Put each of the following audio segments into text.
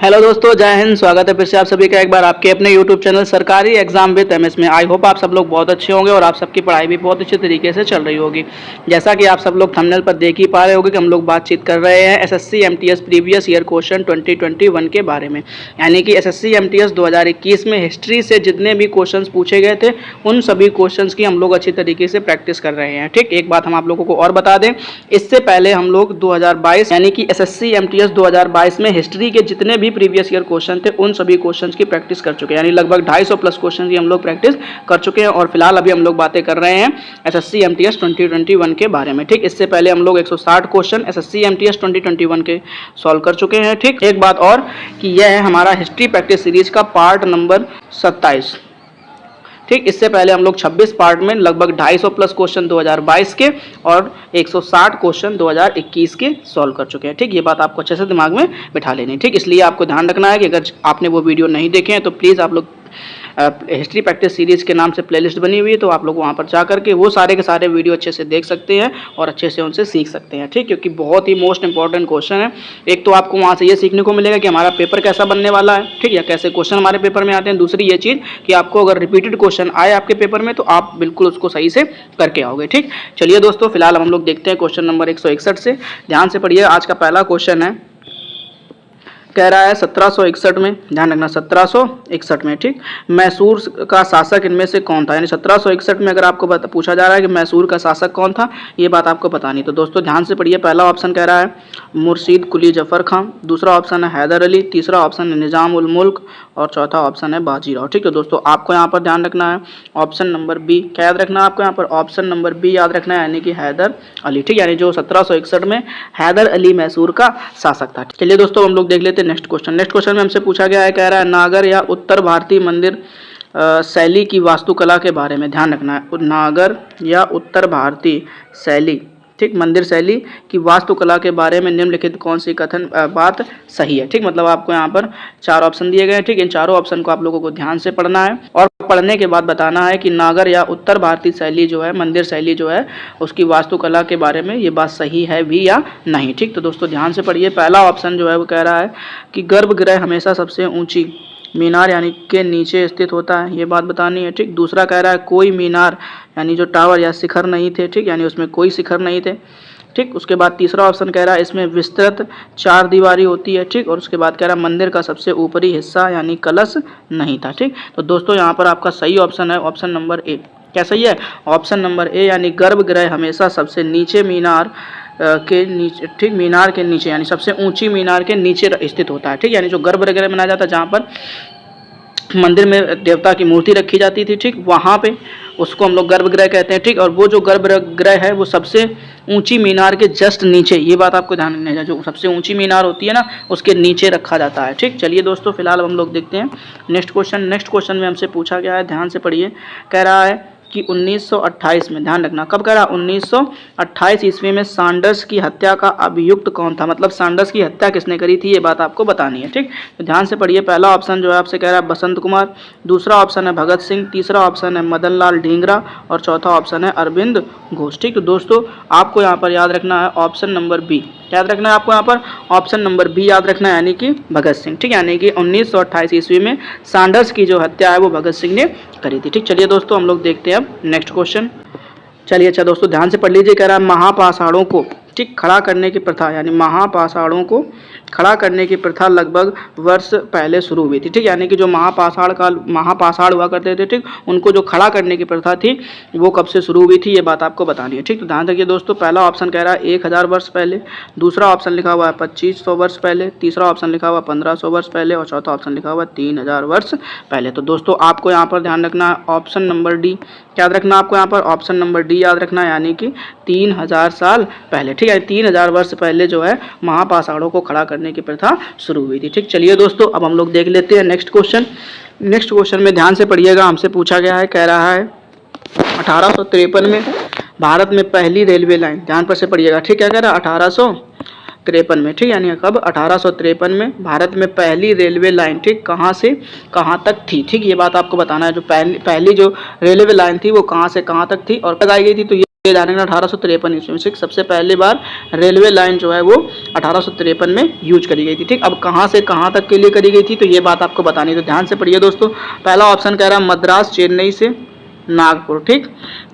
Hello दोस्तों, जय हिंद। स्वागत है फिर से आप सभी का एक बार आपके अपने यूट्यूब चैनल सरकारी एग्जाम विद एमएस में। आई होप आप सब लोग बहुत अच्छे होंगे और आप सबकी पढ़ाई भी बहुत अच्छे तरीके से चल रही होगी। जैसा कि आप सब लोग थंबनेल पर देख ही पा रहे होंगे कि हम लोग बातचीत कर रहे हैं SSC MTS previous year question 2021 के बारे में। यानी कि एसएससी एमटीएस 2021 में हिस्ट्री से जितने भी क्वेश्चन पूछे गए थे उन सभी क्वेश्चन की हम लोग अच्छी तरीके से प्रैक्टिस कर रहे हैं। ठीक, एक बात हम आप लोगों को और बता दें, इससे पहले हम लोग 2022 यानी कि एसएससी एमटीएस 2022 में हिस्ट्री के जितने भी प्रीवियस ईयर क्वेश्चन थे उन सभी क्वेश्चंस की प्रैक्टिस कर चुके हैं। यानी लगभग 250 प्लस क्वेश्चन की हम लोग प्रैक्टिस कर चुके हैं और फिलहाल अभी हम लोग बातें कर रहे हैं एसएससी एमटीएस 2021 के बारे में। ठीक, इससे पहले हम लोग 160 क्वेश्चन एसएससी एमटीएस 2021 के सॉल्व कर चुके हैं। ठीक, एक बात और कि यह है हमारा हिस्ट्री प्रैक्टिस सीरीज का पार्ट नंबर 27। ठीक, इससे पहले हम लोग 26 पार्ट में लगभग 250 प्लस क्वेश्चन 2022 के और 160 क्वेश्चन 2021 के सॉल्व कर चुके हैं। ठीक, ये बात आपको अच्छे से दिमाग में बिठा लेनी। ठीक, इसलिए आपको ध्यान रखना है कि अगर आपने वो वीडियो नहीं देखे हैं तो प्लीज़ आप लोग हिस्ट्री प्रैक्टिस सीरीज़ के नाम से प्लेलिस्ट बनी हुई है, तो आप लोग वहाँ पर जा करके वो सारे के सारे वीडियो अच्छे से देख सकते हैं और अच्छे से उनसे सीख सकते हैं। ठीक, क्योंकि बहुत ही मोस्ट इंपॉर्टेंट क्वेश्चन है। एक तो आपको वहाँ से ये सीखने को मिलेगा कि हमारा पेपर कैसा बनने वाला है, ठीक, या कैसे क्वेश्चन हमारे पेपर में आते हैं। दूसरी ये चीज़ कि आपको अगर रिपीटेड क्वेश्चन आए आपके पेपर में तो आप बिल्कुल उसको सही से करके आओगे। ठीक, चलिए दोस्तों, फिलहाल हम लोग देखते हैं क्वेश्चन नंबर 161 से। ध्यान से पढ़िए। आज का पहला क्वेश्चन है, कह रहा है 1761 में, ध्यान रखना 1761 में। ठीक, मैसूर का शासक इनमें से कौन था। यानी 1761 में अगर आपको पूछा जा रहा है कि मैसूर का शासक कौन था, ये बात आपको बतानी। तो दोस्तों ध्यान से पढ़िए। पहला ऑप्शन कह रहा है मुर्शीद कुली जफर खान, दूसरा ऑप्शन है हैदर अली, तीसरा ऑप्शन है निज़ाम उल मुल्क और चौथा ऑप्शन है बाजीराव। ठीक, तो दोस्तों आपको यहाँ पर ध्यान रखना है ऑप्शन नंबर बी। क्या याद रखना है आपको यहाँ पर? ऑप्शन नंबर बी याद रखना है, यानी कि हैदर अली। ठीक, यानी जो 1761 में हैदर अली मैसूर का शासक था। चलिए दोस्तों हम लोग देख लेते हैं नेक्स्ट क्वेश्चन। नेक्स्ट क्वेश्चन में हमसे पूछा गया है, कह रहा है नागर या उत्तर भारतीय मंदिर शैली की वास्तुकला के बारे में। ध्यान रखना है, नागर या उत्तर भारतीय शैली, ठीक, मंदिर शैली की वास्तुकला के बारे में निम्नलिखित कौन सी कथन बात सही है। ठीक, मतलब आपको यहाँ पर 4 ऑप्शन दिए गए हैं। ठीक, इन चारों ऑप्शन को आप लोगों को ध्यान से पढ़ना है और पढ़ने के बाद बताना है कि नागर या उत्तर भारतीय शैली जो है, मंदिर शैली जो है, उसकी वास्तुकला के बारे में ये बात सही है भी या नहीं। ठीक, तो दोस्तों ध्यान से पढ़िए। पहला ऑप्शन जो है वो कह रहा है कि गर्भगृह हमेशा सबसे ऊंची मीनार यानी के नीचे स्थित होता है, ये बात बतानी है। ठीक, दूसरा कह रहा है कोई मीनार यानी जो टावर या शिखर नहीं थे। ठीक, यानी उसमें कोई शिखर नहीं थे। ठीक, उसके बाद तीसरा ऑप्शन कह रहा है इसमें विस्तृत 4 दीवारी होती है। ठीक, और उसके बाद कह रहा है मंदिर का सबसे ऊपरी हिस्सा यानी कलश नहीं था। ठीक, तो दोस्तों यहाँ पर आपका सही ऑप्शन है ऑप्शन नंबर ए। क्या सही है? ऑप्शन नंबर ए, यानी गर्भगृह हमेशा सबसे नीचे मीनार के नीचे, ठीक, मीनार के नीचे यानी सबसे ऊंची मीनार के नीचे स्थित होता है। ठीक, यानी जो गर्भगृह बनाया जाता है जहाँ पर मंदिर में देवता की मूर्ति रखी जाती थी, ठीक, वहाँ पे उसको हम लोग गर्भगृह कहते हैं। ठीक, और वो जो गर्भगृह है वो सबसे ऊंची मीनार के जस्ट नीचे, ये बात आपको ध्यान रखना है, जो सबसे ऊंची मीनार होती है ना उसके नीचे रखा जाता है। ठीक, चलिए दोस्तों फिलहाल हम लोग देखते हैं नेक्स्ट क्वेश्चन। नेक्स्ट क्वेश्चन में हमसे पूछा गया है, ध्यान से पढ़िए, कह रहा है कि 1928 में, ध्यान रखना कब कह रहा है, 1928 ईस्वी में सैंडर्स की हत्या का अभियुक्त कौन था। मतलब सैंडर्स की हत्या किसने करी थी, ये बात आपको बतानी है। ठीक, तो ध्यान से पढ़िए। पहला ऑप्शन जो है आपसे कह रहा है बसंत कुमार, दूसरा ऑप्शन है भगत सिंह, तीसरा ऑप्शन है मदन लाल ढींगरा और चौथा ऑप्शन है अरविंद घोष। ठीक, तो दोस्तों आपको यहाँ पर याद रखना है ऑप्शन नंबर बी। याद रखना है आपको यहाँ पर ऑप्शन नंबर बी याद रखना है, यानी कि भगत सिंह। ठीक, यानी कि 1928 ईस्वी में सैंडर्स की जो हत्या है वो भगत सिंह ने करी थी। ठीक, चलिए दोस्तों हम लोग देखते हैं अब नेक्स्ट क्वेश्चन। चलिए अच्छा दोस्तों ध्यान से पढ़ लीजिए। कह रहा है महापाषाणों को, ठीक, खड़ा करने की प्रथा, यानी महापाषाणों को खड़ा करने की प्रथा लगभग वर्ष पहले शुरू हुई थी। ठीक, यानी कि जो महापाषाण हुआ करते थे, ठीक, उनको जो खड़ा करने की प्रथा थी वो कब से शुरू हुई थी, ये बात आपको बतानी है। ठीक, तो ध्यान रखिए दोस्तों। पहला ऑप्शन कह रहा है 1000 वर्ष पहले, दूसरा ऑप्शन लिखा हुआ है 2500 वर्ष पहले, तीसरा ऑप्शन लिखा हुआ 1500 वर्ष पहले और चौथा ऑप्शन लिखा हुआ 3000 वर्ष पहले। तो दोस्तों आपको यहाँ पर ध्यान रखना है ऑप्शन नंबर डी। याद रखना आपको यहाँ पर ऑप्शन नंबर डी याद रखना है, यानी कि 3000 साल पहले। ठीक है, 3000 वर्ष पहले जो है महापाषाणों को खड़ा करने की प्रथा शुरू हुई थी। ठीक, चलिए दोस्तों अब हम लोग देख लेते हैं नेक्स्ट क्वेश्चन। नेक्स्ट क्वेश्चन में ध्यान से पढ़िएगा। हमसे पूछा गया है, कह रहा है 1853 में भारत में पहली रेलवे लाइन, ध्यान पर से पढ़िएगा। ठीक, क्या कह रहा है 1853 में। ठीक, यानी कब 1853 में भारत में पहली रेलवे लाइन, ठीक, कहाँ से कहाँ तक थी। ठीक, ये बात आपको बताना है। जो पहली जो रेलवे लाइन थी वो कहाँ से कहाँ तक थी और कब आई गई थी, तो ये ध्यान रखना 1853 ईस्वी में सबसे पहली बार रेलवे लाइन जो है वो 1853 में यूज करी गई थी। ठीक, अब कहाँ से कहाँ तक के लिए करी गई थी तो ये बात आपको बतानी, तो ध्यान से पढ़िए दोस्तों। पहला ऑप्शन कह रहा है मद्रास चेन्नई से नागपुर, ठीक,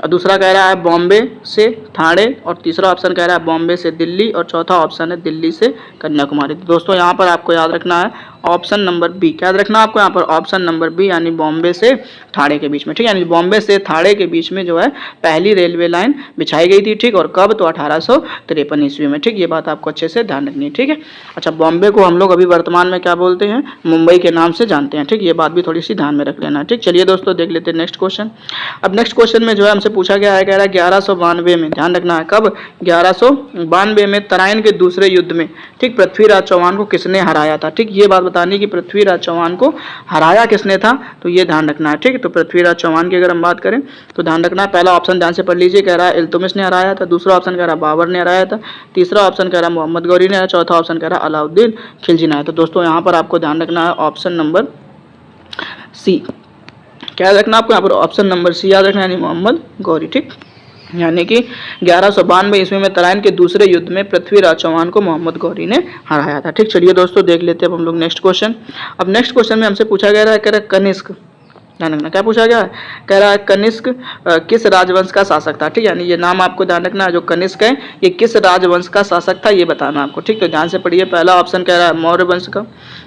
और दूसरा कह रहा है बॉम्बे से ठाणे, और तीसरा ऑप्शन कह रहा है बॉम्बे से दिल्ली, और चौथा ऑप्शन है दिल्ली से कन्याकुमारी। तो दोस्तों यहाँ पर आपको याद रखना है ऑप्शन नंबर बी। क्या याद रखना है आपको यहाँ पर? ऑप्शन नंबर बी, यानी बॉम्बे से ठाणे के बीच में। ठीक, यानी बॉम्बे से ठाणे के बीच में जो है पहली रेलवे लाइन बिछाई गई थी। ठीक, और कब? तो 1853 ईस्वी में। ठीक, ये बात आपको अच्छे से ध्यान रखनी है। ठीक है, अच्छा, बॉम्बे को हम लोग अभी वर्तमान में क्या बोलते हैं? मुंबई के नाम से जानते हैं। ठीक, ये बात भी थोड़ी सी ध्यान में रख लेना। ठीक, चलिए दोस्तों देख लेते हैं नेक्स्ट क्वेश्चन। अब नेक्स्ट क्वेश्चन में जो है हमसे पूछा गया है, कह रहा है 1192 में, ध्यान रखना है कब? 1192 में तराइन के दूसरे युद्ध में, ठीक, पृथ्वीराज चौहान को किसने हराया था? ठीक, ये बात बतानी कि पृथ्वीराज चौहान को हराया किसने था, तो ये ध्यान रखना है। ठीक, तो पृथ्वीराज चौहान की अगर हम बात करें तो ध्यान रखना है, पहला ऑप्शन ध्यान से पढ़ लीजिए, कह रहा है इल्तुतमिश ने हराया था, दूसरा ऑप्शन कह रहा है बाबर ने हराया था, तीसरा ऑप्शन कह रहा है मोहम्मद गौरी ने हराया, चौथा ऑप्शन कह रहा है अलाउद्दीन खिलजी ने हराया। तो दोस्तों यहाँ पर आपको ध्यान रखना है ऑप्शन नंबर सी। क्या रखना आपको यहाँ पर? ऑप्शन नंबर सी याद रखना, यानी मोहम्मद गौरी। ठीक, यानी कि 1192 ईस्वी में तराइन के दूसरे युद्ध में पृथ्वीराज चौहान को मोहम्मद गौरी ने हराया था। ठीक, चलिए दोस्तों देख लेते हैं अब हम लोग नेक्स्ट क्वेश्चन। अब नेक्स्ट क्वेश्चन में हमसे पूछा गया है, कह रहा है कनिष्क, ध्यान रखना क्या पूछा गया है? कह रहा है कनिष्क किस राजवंश का शासक था? ठीक, यानी ये नाम आपको ध्यान रखना है, जो कनिष्क है ये किस राजवंश का शासक था ये बताना आपको। ठीक, तो ध्यान से पढ़िए, पहला ऑप्शन कह रहा है मौर्य वंश का,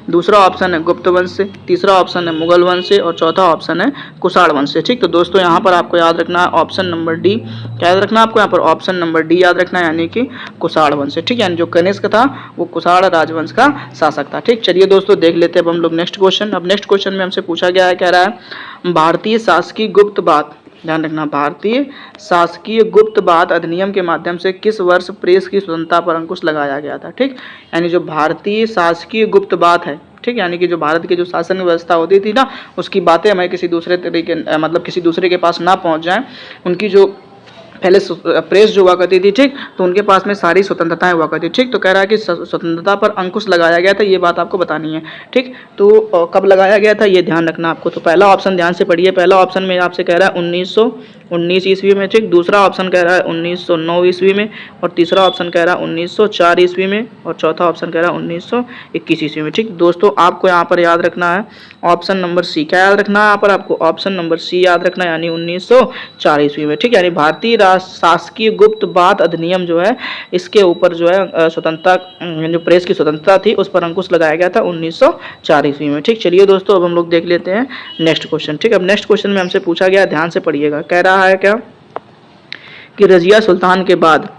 दूसरा ऑप्शन है गुप्त वंश से, तीसरा ऑप्शन है मुगल वंश से, और चौथा ऑप्शन है कुषाण वंश से। ठीक, तो दोस्तों यहाँ पर आपको याद रखना है ऑप्शन नंबर डी। क्या याद रखना है आपको यहाँ पर? ऑप्शन नंबर डी याद रखना है, यानी कि कुषाण वंश से। ठीक, यानी जो कनिष्क था वो कुषाण राजवंश का शासक था। ठीक, चलिए दोस्तों देख लेते हैं अब हम लोग नेक्स्ट क्वेश्चन। अब नेक्स्ट क्वेश्चन में हमसे पूछा गया है, कह रहा है भारतीय शासकीय गुप्तवाद, ध्यान रखना, भारतीय शासकीय गुप्तवाद अधिनियम के माध्यम से किस वर्ष प्रेस की स्वतंत्रता पर अंकुश लगाया गया था? ठीक, यानी जो भारतीय शासकीय गुप्तवाद है, ठीक, यानी कि जो भारत की जो शासन व्यवस्था होती थी ना, उसकी बातें हमें किसी दूसरे तरीके मतलब किसी दूसरे के पास ना पहुंच जाएं, उनकी जो पहले प्रेस जो हुआ करती थी, ठीक, तो उनके पास में सारी स्वतंत्रताएं हुआ करती थी। ठीक, तो कह रहा है कि स्वतंत्रता पर अंकुश लगाया गया था, ये बात आपको बतानी है। ठीक, तो कब लगाया गया था ये ध्यान रखना आपको। तो पहला ऑप्शन ध्यान से पढ़िए, पहला ऑप्शन में आपसे कह रहा है 1919 ईस्वी में, ठीक, दूसरा ऑप्शन कह रहा है 1909 ईस्वी में, और तीसरा ऑप्शन कह रहा है 1904 ईस्वी में, और चौथा ऑप्शन कह रहा है 1921 ईस्वी में। ठीक, दोस्तों आपको यहाँ पर याद रखना है ऑप्शन नंबर सी। क्या याद रखना है यहाँ पर आपको? ऑप्शन नंबर सी याद रखना है, यानी 1904 ईस्वी में। ठीक, यानी भारतीय शासकीय गुप्तवाद अधिनियम जो है इसके ऊपर जो है स्वतंत्रता, जो प्रेस की स्वतंत्रता थी उस पर अंकुश लगाया गया था 1904 ईस्वी में। ठीक, चलिए दोस्तों अब हम लोग देख लेते हैं नेक्स्ट क्वेश्चन। ठीक, अब नेक्स्ट क्वेश्चन में हमसे पूछा गया, ध्यान से पढ़िएगा, कह रहा है क्या कि रजिया सुल्तान के बाद,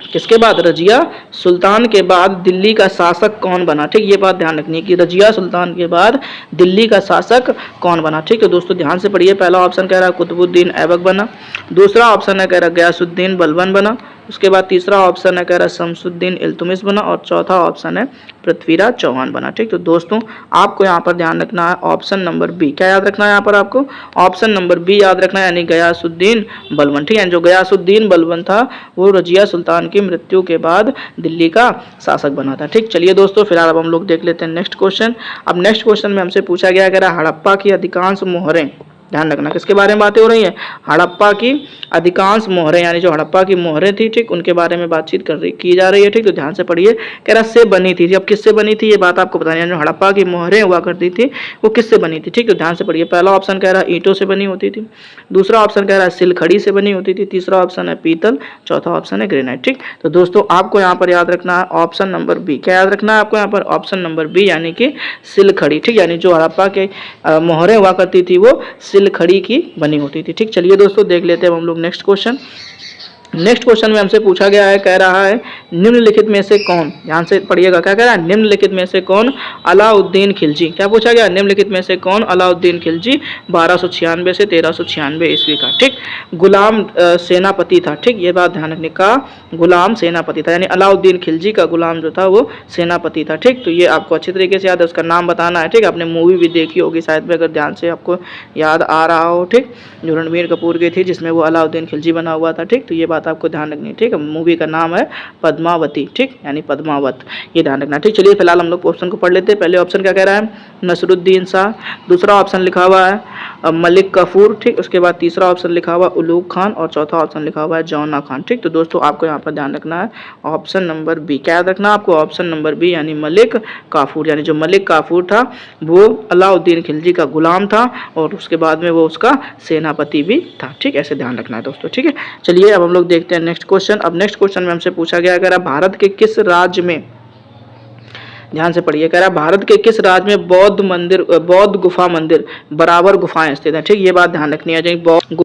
किसके बाद? रजिया सुल्तान के बाद दिल्ली का शासक कौन बना? ठीक, ये बात ध्यान रखनी है कि रजिया सुल्तान के बाद दिल्ली का शासक कौन बना। ठीक, तो दोस्तों ध्यान से पढ़िए, पहला ऑप्शन कह रहा है कुतुबुद्दीन ऐबक बना, दूसरा ऑप्शन है कह रहा है गयासुद्दीन बलबन बना, उसके बाद तीसरा ऑप्शन है कह रहा है शमसुद्दीन इल्तुतमिश बना, और चौथा ऑप्शन है पृथ्वीराज चौहान बना। ठीक, तो दोस्तों आपको यहाँ पर ध्यान रखना है ऑप्शन नंबर बी। क्या याद रखना है यहाँ पर आपको? ऑप्शन नंबर बी याद रखना है, यानी गयासुद्दीन बलबन। ठीक है, जो गयासुद्दीन बलबन था वो रजिया सुल्तान की मृत्यु के बाद दिल्ली का शासक बना था। ठीक, चलिए दोस्तों फिलहाल अब हम लोग देख लेते हैं नेक्स्ट क्वेश्चन। अब नेक्स्ट क्वेश्चन में हमसे पूछा गया, कह रहा है हड़प्पा की अधिकांश मोहरें, ध्यान रखना किसके बारे में बातें हो रही है? हड़प्पा की अधिकांश मोहरें, यानी जो हड़प्पा की मोहरें थी, ठीक, उनके बारे में बातचीत की जा रही है। ठीक, तो ध्यान से पढ़िए, कह रहा से बनी थी। अब किससे बनी थी ये बात आपको बतानी है। जो हड़प्पा की मोहरें हुआ करती थी वो किससे बनी थी? ठीक, तो ध्यान से पढ़िए, पहला ऑप्शन कह रहा है ईंटों से बनी होती थी, दूसरा ऑप्शन कह रहा है सिलखड़ी से बनी होती थी, तीसरा ऑप्शन है पीतल, चौथा ऑप्शन है ग्रेनाइट। ठीक, तो दोस्तों आपको यहाँ पर याद रखना है ऑप्शन नंबर बी। क्या याद रखना है आपको यहाँ पर? ऑप्शन नंबर बी, यानी कि सिलखड़ी। ठीक, यानी जो हड़प्पा के मोहरें हुआ करती थी वो सिलखड़ी की बनी होती थी। ठीक, चलिए दोस्तों देख लेते हैं हम लोग नेक्स्ट क्वेश्चन। नेक्स्ट क्वेश्चन में हमसे पूछा गया है, कह रहा है निम्नलिखित में से कौन, ध्यान से पढ़िएगा, क्या कह रहा है? निम्नलिखित में से कौन अलाउद्दीन खिलजी, क्या पूछा गया? निम्नलिखित में से कौन अलाउद्दीन खिलजी 1296 से 1396 ईस्वी का, ठीक, गुलाम सेनापति था। ठीक, ये बात ध्यान रखने का, गुलाम सेनापति था, यानी अलाउद्दीन खिलजी का गुलाम जो था वो सेनापति था। ठीक, तो ये आपको अच्छी तरीके से याद है, उसका नाम बताना है। ठीक, आपने मूवी भी देखी होगी शायद में, अगर ध्यान से आपको याद आ रहा हो। ठीक, जो रणबीर कपूर की थी जिसमें वो अलाउद्दीन खिलजी बना हुआ था। ठीक, तो ये आपको ध्यान रखनी है। ठीक है, मूवी का नाम है पद्मावती। ठीक, यानी पद्मावत, ये ध्यान रखना। ठीक, चलिए फिलहाल हम लोग ऑप्शन को पढ़ लेते हैं। पहले ऑप्शन क्या कह रहा है? नसरुद्दीन शाह। दूसरा ऑप्शन लिखा हुआ है मलिक काफूर, ठीक। उसके बाद तीसरा ऑप्शन लिखा हुआ उलूग खान और चौथा ऑप्शन लिखा हुआ है जौना खान, ठीक। तो दोस्तों आपको यहाँ पर ध्यान रखना है ऑप्शन नंबर बी। क्या याद रखना है आपको? ऑप्शन नंबर बी यानी मलिक काफूर। यानी जो मलिक काफूर था वो अलाउद्दीन खिलजी का गुलाम था और उसके बाद में वो उसका सेनापति भी था, ठीक। ऐसे ध्यान रखना है दोस्तों, ठीक है। चलिए अब हम लोग देखते हैं नेक्स्ट क्वेश्चन। अब नेक्स्ट क्वेश्चन में हमसे पूछा गया अगर भारत के किस राज्य में, ध्यान से पढ़िए, कह रहा है भारत के किस राज्य में बौद्ध गुफा मंदिर बराबर गुफाएं स्थित हैं, ठीक। ये बात ध्यान रखनी है। बौद्ध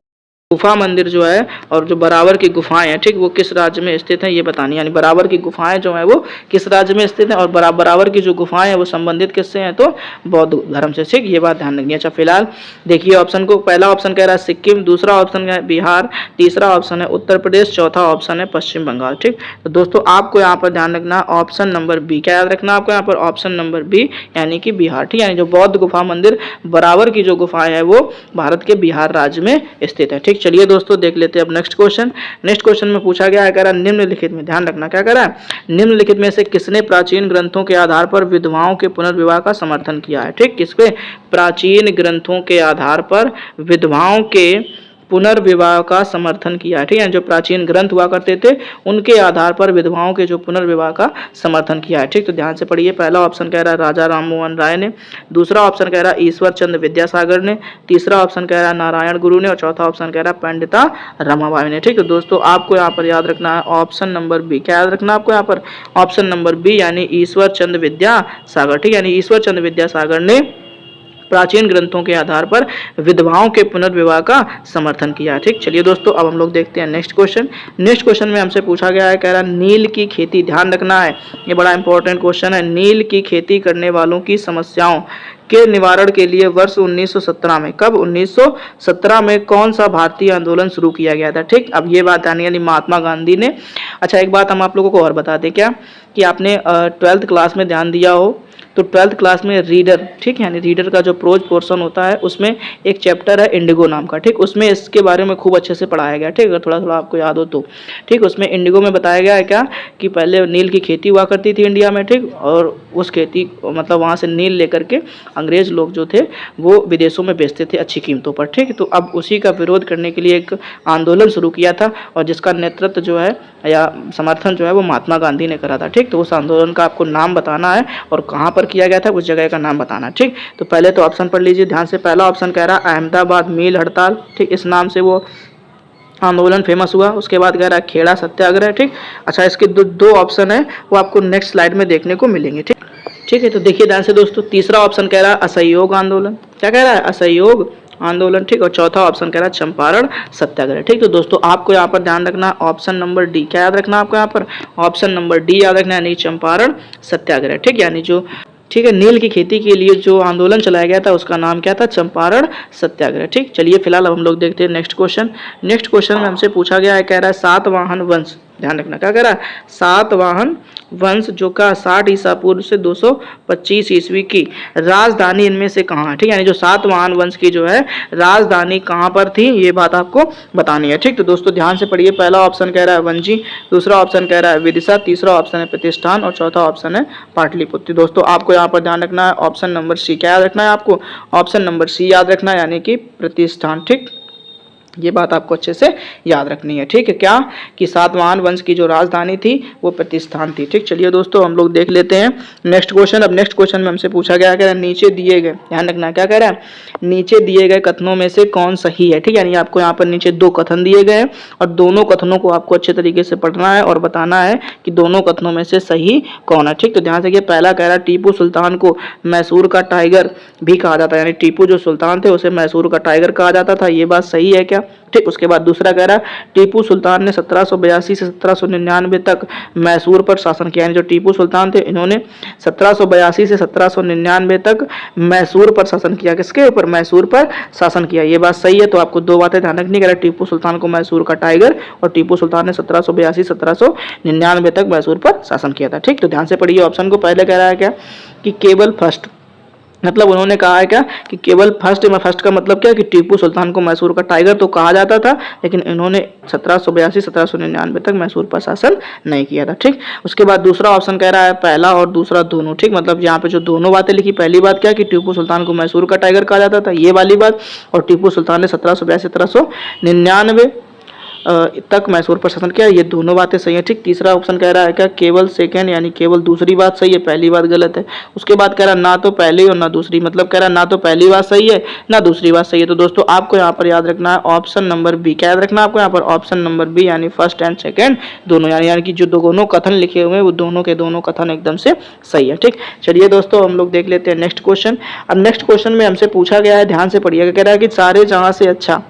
गुफा मंदिर जो है और जो बराबर की गुफाएं हैं, ठीक, वो किस राज्य में स्थित हैं ये बतानी। यानी बराबर की गुफाएं जो है वो किस राज्य में स्थित हैं और बराबर की जो गुफाएं हैं वो संबंधित किससे हैं? तो बौद्ध धर्म से, ठीक। ये बात ध्यान रखनी है। अच्छा फिलहाल देखिए ऑप्शन को, पहला ऑप्शन कह रहा है सिक्किम, दूसरा ऑप्शन है बिहार, तीसरा ऑप्शन है उत्तर प्रदेश, चौथा ऑप्शन है पश्चिम बंगाल, ठीक। तो दोस्तों आपको यहाँ पर ध्यान रखना ऑप्शन नंबर बी। क्या याद रखना आपको यहाँ पर? ऑप्शन नंबर बी यानी कि बिहार, ठीक। यानी जो बौद्ध गुफा मंदिर बराबर की जो गुफाएं है वो भारत के बिहार राज्य में स्थित है, ठीक। चलिए दोस्तों देख लेते हैं अब नेक्स्ट क्वेश्चन। नेक्स्ट क्वेश्चन में पूछा गया है, कह रहा है निम्नलिखित में, ध्यान रखना क्या कह रहा है, निम्नलिखित में से किसने प्राचीन ग्रंथों के आधार पर विधवाओं के पुनर्विवाह का समर्थन किया है, ठीक। किसके? प्राचीन ग्रंथों के आधार पर विधवाओं के पुनर्विवाह का समर्थन किया है, ठीक है। जो प्राचीन ग्रंथ हुआ करते थे उनके आधार पर विधवाओं के जो पुनर्विवाह का समर्थन किया है, ठीक। तो ध्यान से पढ़िए, पहला ऑप्शन कह रहा है राजा राममोहन राय ने, दूसरा ऑप्शन कह रहा है ईश्वर चंद्र विद्यासागर ने, तीसरा ऑप्शन कह रहा है नारायण गुरु ने और चौथा ऑप्शन कह रहा है पंडिता रमाबाई ने, ठीक। तो दोस्तों आपको यहाँ पर याद रखना है ऑप्शन नंबर बी। क्या याद रखना आपको यहाँ पर? ऑप्शन नंबर बी यानी ईश्वर चंद्र विद्यासागर, ठीक। यानी ईश्वर चंद्र विद्यासागर ने प्राचीन ग्रंथों के आधार पर विधवाओं के पुनर्विवाह का समर्थन किया, ठीक। चलिए दोस्तों अब हम लोग देखते हैं नेक्स्ट क्वेश्चन। नेक्स्ट क्वेश्चन में हमसे पूछा गया है, कह रहा है नील की खेती, ध्यान रखना है ये बड़ा इंपॉर्टेंट क्वेश्चन है, नील की खेती करने वालों की समस्याओं के निवारण के लिए वर्ष 1917 में, कब? 1917 में कौन सा भारतीय आंदोलन शुरू किया गया था, ठीक। अब ये बात यानी महात्मा गांधी ने। अच्छा एक बात हम आप लोगों को और बता दें क्या, कि आपने 12th क्लास में ध्यान दिया हो तो 12th क्लास में रीडर, ठीक है, यानी रीडर का जो प्रोज पोर्शन होता है उसमें एक चैप्टर है इंडिगो नाम का, ठीक। उसमें इसके बारे में खूब अच्छे से पढ़ाया गया, ठीक। अगर थोड़ा थोड़ा आपको याद हो तो, ठीक। उसमें इंडिगो में बताया गया है क्या, कि पहले नील की खेती हुआ करती थी इंडिया में, ठीक। और उस खेती मतलब वहाँ से नील लेकर के अंग्रेज लोग जो थे वो विदेशों में बेचते थे अच्छी कीमतों पर, ठीक। तो अब उसी का विरोध करने के लिए एक आंदोलन शुरू किया था और जिसका नेतृत्व जो है या समर्थन जो है वो महात्मा गांधी ने करा था, ठीक। तो उस आंदोलन का आपको नाम बताना है और कहाँ पर किया गया था उस जगह का नाम बताना, ठीक। तो पहले तो ऑप्शन पढ़ लीजिए ध्यान से। पहला ऑप्शन कह रहा है अहमदाबाद मील हड़ताल, ठीक। इस नाम से वो आंदोलन फेमस हुआ। उसके बाद कह रहा है खेड़ा सत्याग्रह, ठीक। अच्छा इसके दो ऑप्शन है वो आपको नेक्स्ट स्लाइड में देखने को मिलेंगे, ठीक। ठीक है तो देखिए ध्यान से दोस्तों, तीसरा ऑप्शन कह रहा है असहयोग आंदोलन, क्या कह रहा है? असहयोग आंदोलन, ठीक। और चौथा ऑप्शन कह रहा है चंपारण सत्याग्रह, ठीक। तो दोस्तों आपको यहाँ पर ध्यान रखना ऑप्शन नंबर डी। क्या याद रखना आपको यहाँ पर? ऑप्शन नंबर डी याद रखना, यानी चंपारण सत्याग्रह, ठीक। यानी जो, ठीक है, नील की खेती के लिए जो आंदोलन चलाया गया था उसका नाम क्या था? चंपारण सत्याग्रह, ठीक। चलिए फिलहाल अब हम लोग देखते हैं नेक्स्ट क्वेश्चन। नेक्स्ट क्वेश्चन में हमसे पूछा गया है, कह रहा है सातवाहन वंश, ध्यान रखना क्या कह रहा है? सातवाहन वंश जो का 60 ईसा पूर्व से 225 ईस्वी की राजधानी इनमें से कहाँ है, ठीक। यानी जो सातवाहन वंश की जो है राजधानी कहाँ पर थी ये बात आपको बतानी है, ठीक। तो दोस्तों ध्यान से पढ़िए, पहला ऑप्शन कह रहा है वंजी, दूसरा ऑप्शन कह रहा है विदिशा, तीसरा ऑप्शन है प्रतिष्ठान और चौथा ऑप्शन है पाटलिपुत्र। दोस्तों आपको यहाँ पर ध्यान रखना है ऑप्शन नंबर सी। क्या याद रखना है आपको? ऑप्शन नंबर सी याद रखना है, यानी कि प्रतिष्ठान, ठीक। ये बात आपको अच्छे से याद रखनी है, ठीक है। क्या कि सातवाहन वंश की जो राजधानी थी वो प्रतिष्ठान थी, ठीक। चलिए दोस्तों हम लोग देख लेते हैं नेक्स्ट क्वेश्चन। अब नेक्स्ट क्वेश्चन में हमसे पूछा गया है, नीचे दिए गए, ध्यान रखना क्या कह रहा है, नीचे दिए गए कथनों में से कौन सही है, ठीक। यानी आपको यहाँ पर नीचे दो कथन दिए गए हैं और दोनों कथनों को आपको अच्छे तरीके से पढ़ना है और बताना है कि दोनों कथनों में से सही कौन है, ठीक। तो ध्यान से, पहला कह रहा है टीपू सुल्तान को मैसूर का टाइगर भी कहा जाता है, यानी टीपू जो सुल्तान थे उसे मैसूर का टाइगर कहा जाता था, ये बात सही है क्या, ठीक। उसके बाद दूसरा कह रहा है टीपू सुल्तान ने 1782 से 1799 तक मैसूर पर शासन किया, यानी जो टीपू सुल्तान थे इन्होंने 1782 से 1799 तक मैसूर पर शासन किया, किसके ऊपर? मैसूर पर शासन किया, ये बात सही है। तो आपको दो बातें ध्यान रखनी, कह रहा है टीपू सुल्तान को मैसूर का टाइगर और टीपू सुल्तान ने 1782 1799 तक मैसूर पर शासन किया था, ठीक। तो ध्यान से पढ़िए ऑप्शन को। पहले कह रहा है क्या कि केवल फर्स्ट, मतलब उन्होंने कहा है क्या कि केवल फर्स्ट का मतलब क्या कि टीपू सुल्तान को मैसूर का टाइगर तो कहा जाता था, लेकिन इन्होंने 1782-1799 तक मैसूर पर शासन नहीं किया था। ठीक, उसके बाद दूसरा ऑप्शन कह रहा है पहला और दूसरा दोनों। ठीक, मतलब यहाँ पे जो दोनों बातें लिखी, पहली बात क्या कि टीपू सुल्तान को मैसूर का टाइगर कहा जाता था, ये वाली बात, और टीपू सुल्तान ने 1782-1799 तक मैसूर पर शासन किया, ये दोनों बातें सही है। ठीक, तीसरा ऑप्शन कह रहा है क्या केवल सेकंड यानी केवल दूसरी बात सही है, पहली बात गलत है। उसके बाद कह रहा है ना तो पहली और ना दूसरी, मतलब कह रहा है ना तो पहली बात सही है ना दूसरी बात सही है। तो दोस्तों आपको यहाँ पर याद रखना है ऑप्शन नंबर बी। क्या याद रखना है आपको यहाँ पर? ऑप्शन नंबर बी यानी फर्स्ट एंड सेकेंड दोनों, यानी कि जो दोनों कथन लिखे हुए हैं वो दोनों के दोनों कथन एकदम से सही है। ठीक, चलिए दोस्तों हम लोग देख लेते हैं नेक्स्ट क्वेश्चन। अब नेक्स्ट क्वेश्चन में हमसे पूछा गया है, ध्यान से पढ़िएगा, कह रहा है कि सारे जहां से अच्छा,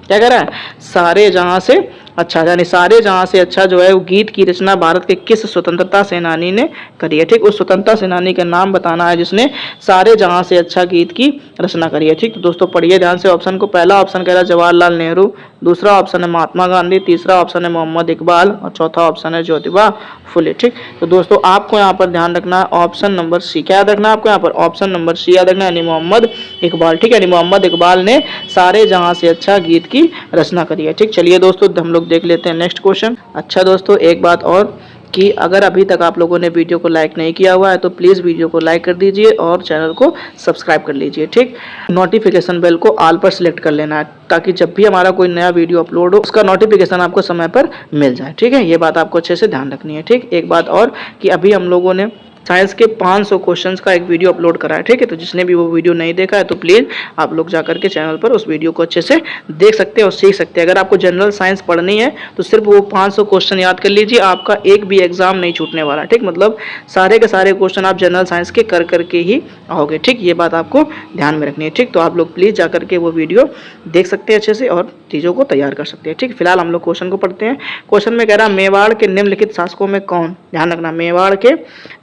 क्या कह रहा है? सारे जहां से अच्छा, यानी सारे जहां से अच्छा जो है वो गीत की रचना भारत के किस स्वतंत्रता सेनानी ने करी है। ठीक, उस स्वतंत्रता सेनानी का नाम बताना है जिसने सारे जहां से अच्छा गीत की रचना करी है। ठीक, तो दोस्तों पढ़िए ध्यान से ऑप्शन को। पहला ऑप्शन कह रहा है जवाहरलाल नेहरू, दूसरा ऑप्शन है महात्मा गांधी, तीसरा ऑप्शन है मोहम्मद इकबाल और चौथा ऑप्शन है ज्योतिबा फुले। ठीक, तो दोस्तों आपको यहाँ पर ध्यान रखना है ऑप्शन नंबर सी। क्या याद रखना है आपको यहाँ पर? ऑप्शन नंबर सी याद रखना है, यानी मोहम्मद इकबाल। ठीक है, यानी मोहम्मद इकबाल ने सारे जहां से अच्छा गीत की रचना करी है। ठीक, चलिए दोस्तों हम लोग देख लेते हैं नेक्स्ट क्वेश्चन। अच्छा दोस्तों एक बात और कि अगर अभी तक आप लोगों ने वीडियो को लाइक नहीं किया हुआ है तो प्लीज़ वीडियो को लाइक कर दीजिए और चैनल को सब्सक्राइब कर लीजिए। ठीक, नोटिफिकेशन बेल को ऑल पर सिलेक्ट कर लेना है ताकि जब भी हमारा कोई नया वीडियो अपलोड हो उसका नोटिफिकेशन आपको समय पर मिल जाए। ठीक है, ये बात आपको अच्छे से ध्यान रखनी है। ठीक, एक बात और कि अभी हम लोगों ने साइंस के 500 क्वेश्चंस का एक वीडियो अपलोड करा है। ठीक है, तो जिसने भी वो वीडियो नहीं देखा है तो प्लीज़ आप लोग जाकर के चैनल पर उस वीडियो को अच्छे से देख सकते हैं और सीख सकते हैं। अगर आपको जनरल साइंस पढ़नी है तो सिर्फ वो 500 क्वेश्चन याद कर लीजिए, आपका एक भी एग्जाम नहीं छूटने वाला। ठीक, मतलब सारे के सारे क्वेश्चन आप जनरल साइंस के कर करके ही आओगे। ठीक, ये बात आपको ध्यान में रखनी है। ठीक, तो आप लोग प्लीज़ जाकर के वो वीडियो देख सकते हैं अच्छे से और चीज़ों को तैयार कर सकते हैं। ठीक, फिलहाल हम लोग क्वेश्चन को पढ़ते हैं। क्वेश्चन में कह रहा है मेवाड़ के निम्नलिखित शासकों में कौन, ध्यान रखना, मेवाड़ के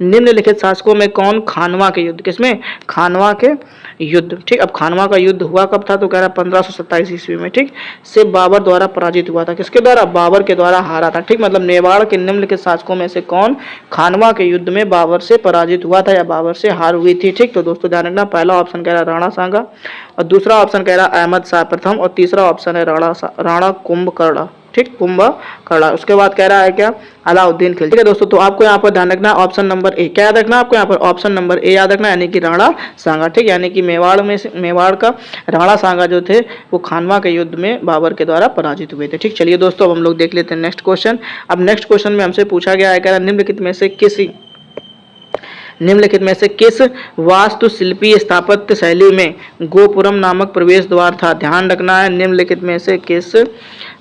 निम्नलिखित शासकों में कौन खानवा के युद्ध, किसमें? खानवा के युद्ध। ठीक, अब खानवा का युद्ध हुआ कब था? तो कह रहा 1527 ईस्वी में। ठीक, से बाबर द्वारा पराजित हुआ था, किसके द्वारा? बाबर के द्वारा हारा था। ठीक, मतलब मेवाड़ के निम्नलिखित शासकों में से कौन खानवा के युद्ध में बाबर से पराजित हुआ था या बाबर से हार हुई थी। ठीक, तो दोस्तों ध्यान रखना, पहला ऑप्शन कह रहा है राणा सांगा और दूसरा ऑप्शन कह रहा है अहमद शाह प्रथम और तीसरा ऑप्शन है राणा कुंभकर्ण। ठीक, कुंभकर्ण। उसके बाद कह रहा है क्या? अलाउद्दीन खिलजी। ठीक है दोस्तों, तो आपको यहाँ पर ध्यान रखना है ऑप्शन नंबर ए। क्या याद रखना है आपको यहाँ पर? ऑप्शन नंबर ए याद रखना, यानी कि राणा सांगा। ठीक, यानी कि मेवाड़ का राणा सांगा जो थे वो खानवा के युद्ध में बाबर के द्वारा पराजित हुए थे। ठीक, चलिए दोस्तों अब हम लोग देख लेते हैं नेक्स्ट क्वेश्चन। अब नेक्स्ट क्वेश्चन में हमसे पूछा गया है, कह रहा निम्नलिखित में से किस वास्तुशिल्पीय स्थापत्य शैली में गोपुरम नामक प्रवेश द्वार था? ध्यान रखना है, निम्नलिखित में से किस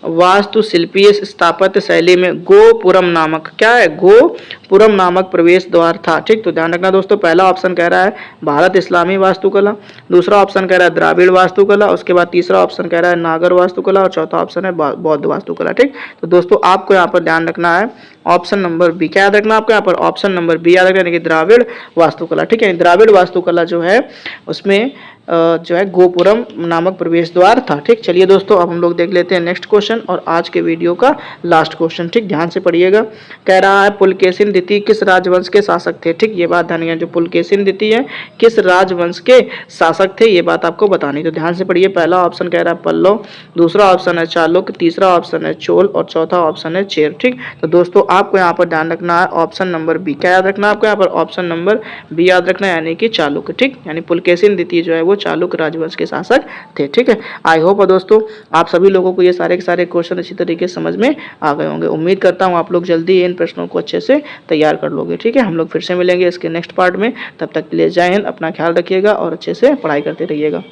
वास्तुशिल्पीय स्थापत्य शैली में गोपुरम नामक, क्या है? गोपुरम नामक प्रवेश द्वार था। ठीक, तो ध्यान रखना दोस्तों, पहला ऑप्शन कह रहा है भारत इस्लामी वास्तुकला, दूसरा ऑप्शन कह रहा है द्राविड़ वास्तुकला, उसके बाद तीसरा ऑप्शन कह रहा है नागर वास्तुकला और चौथा ऑप्शन है बौद्ध वास्तुकला। ठीक, तो दोस्तों आपको यहाँ पर ध्यान रखना है ऑप्शन नंबर बी। क्या याद रखना आपको यहाँ पर? ऑप्शन नंबर बी याद रखना, यानी कि द्राविड़ वास्तुकला। ठीक है, द्राविड़ वास्तुकला जो है उसमें जो है गोपुरम नामक प्रवेश द्वार था। ठीक, चलिए दोस्तों अब हम लोग देख लेते हैं नेक्स्ट क्वेश्चन और आज के वीडियो का लास्ट क्वेश्चन। ठीक, ध्यान से पढ़िएगा, कह रहा है पुलकेशिन द्वितीय किस राजवंश के शासक थे? ठीक, ये बात ध्यान रखिए, जो पुलकेशिन द्वितीय है किस राजवंश के शासक थे ये बात आपको बतानी। तो ध्यान से पढ़िए, पहला ऑप्शन कह रहा है पल्लव, दूसरा ऑप्शन है चालुक्य, तीसरा ऑप्शन है चोल और चौथा ऑप्शन है चेर। ठीक, तो दोस्तों आपको यहाँ पर ध्यान रखना है ऑप्शन नंबर बी। क्या याद रखना है आपको यहाँ पर? ऑप्शन नंबर बी याद रखना है, यानी कि चालुक्य। ठीक, यानी पुलकेशिन द्वितीय जो है वो चालुक्य राजवंश के शासक थे। ठीक है, आई होप दोस्तों आप सभी लोगों को ये सारे के सारे क्वेश्चन अच्छी तरीके से समझ में आ गए होंगे। उम्मीद करता हूँ आप लोग जल्दी इन प्रश्नों को अच्छे से तैयार कर लोगे। ठीक है, हम लोग फिर से मिलेंगे इसके नेक्स्ट पार्ट में, तब तक के लिए जय हिंद, अपना ख्याल रखिएगा और अच्छे से पढ़ाई करते रहिएगा।